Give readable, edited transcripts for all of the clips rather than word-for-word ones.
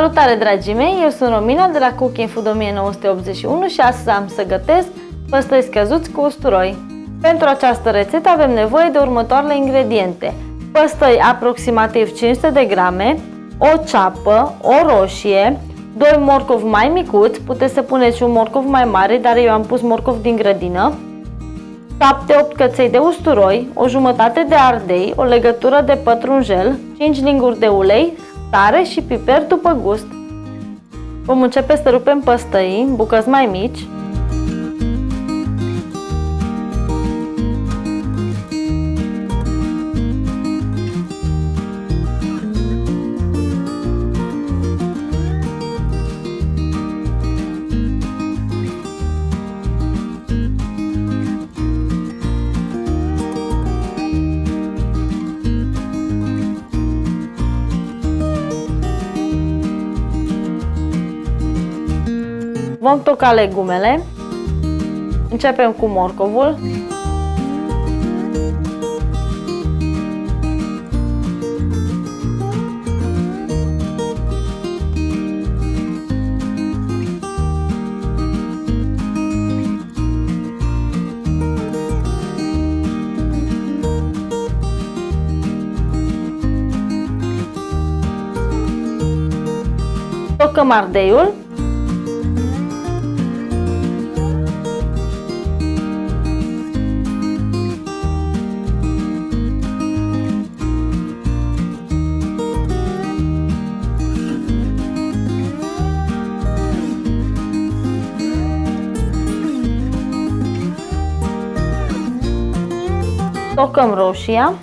Salutare, dragii mei! Eu sunt Romina de la Cooking Food 1981 și astăzi am să gătesc păstăi scăzuți cu usturoi. Pentru această rețetă avem nevoie de următoarele ingrediente: păstăi aproximativ 500 de grame, o ceapă, o roșie, 2 morcovi mai micuți, puteți să puneți și un morcov mai mare, dar eu am pus morcov din grădină, 7-8 căței de usturoi, o jumătate de ardei, o legătură de pătrunjel, 5 linguri de ulei, sare și piper după gust. Vom începe să rupem păstăii în bucăți mai mici. Vom toca legumele. Începem cu morcovul. Tocăm ardeiul. Tocăm roșia.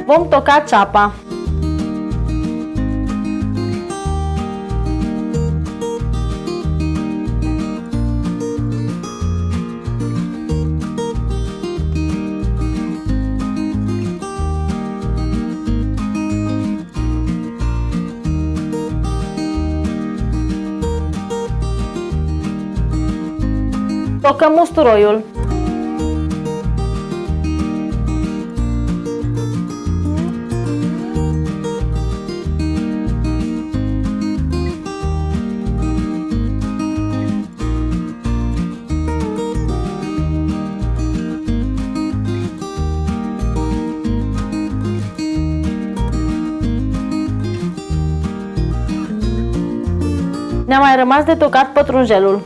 Vom toca ceapa. Tocăm usturoiul. Ne-a mai rămas de tocat pătrunjelul.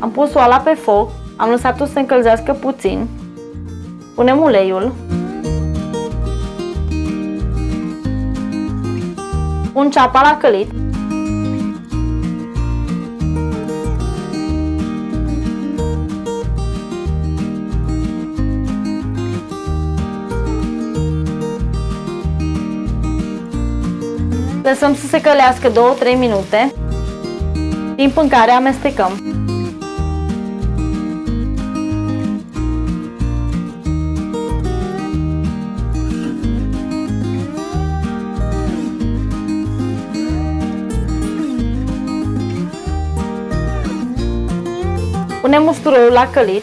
Am pus oala pe foc, am lăsat-o să se încălzească puțin. Punem uleiul. Pun ceapa la călit. Lăsăm să se călească 2-3 minute, timp în care amestecăm. Punem usturoiul la călit.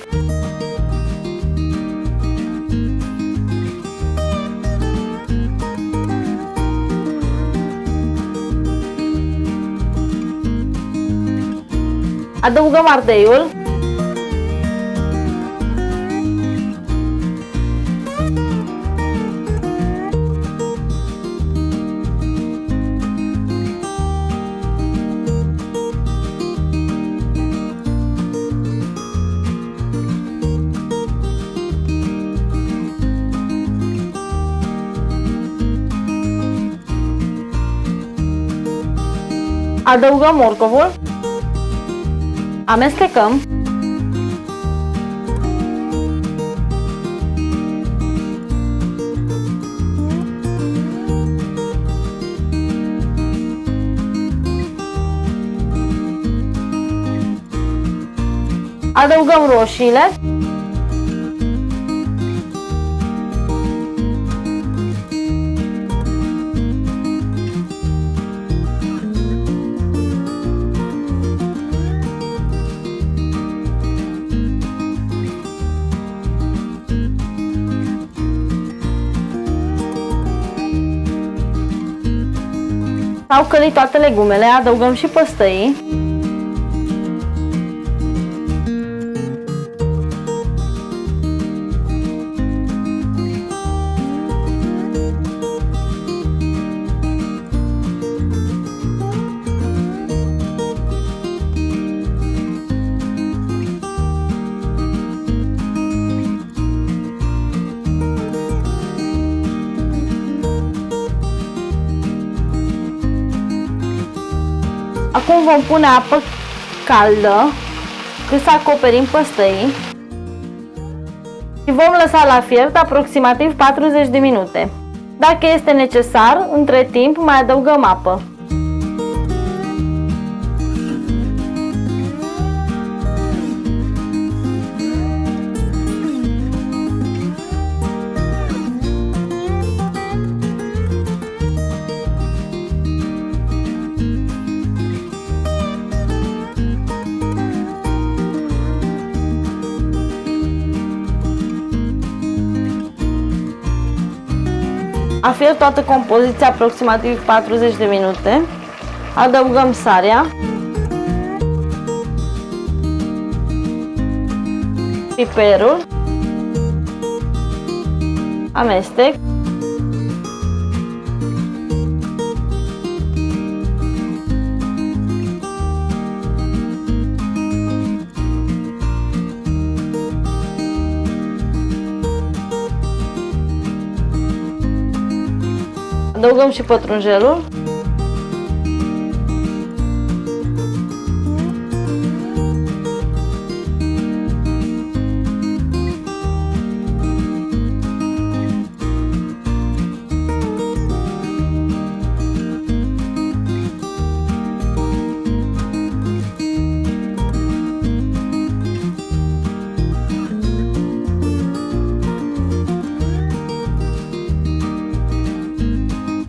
Adăugăm ardeiul. Adăugăm morcovul, amestecăm Adăugăm roșiile. S-au călit toate legumele, adăugăm și păstăii. Acum vom pune apă caldă cât să acoperim păstăii și vom lăsa la fiert aproximativ 40 de minute. Dacă este necesar, între timp mai adăugăm apă. A fiert toată compoziția aproximativ 40 de minute. Adăugăm sarea, piperul, amestec, adăugăm și pătrunjelul.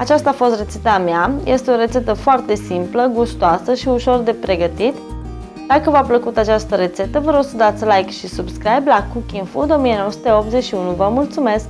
Aceasta a fost rețeta mea. Este o rețetă foarte simplă, gustoasă și ușor de pregătit. Dacă v-a plăcut această rețetă, vă rog să dați like și subscribe la Cooking Food 1981. Vă mulțumesc!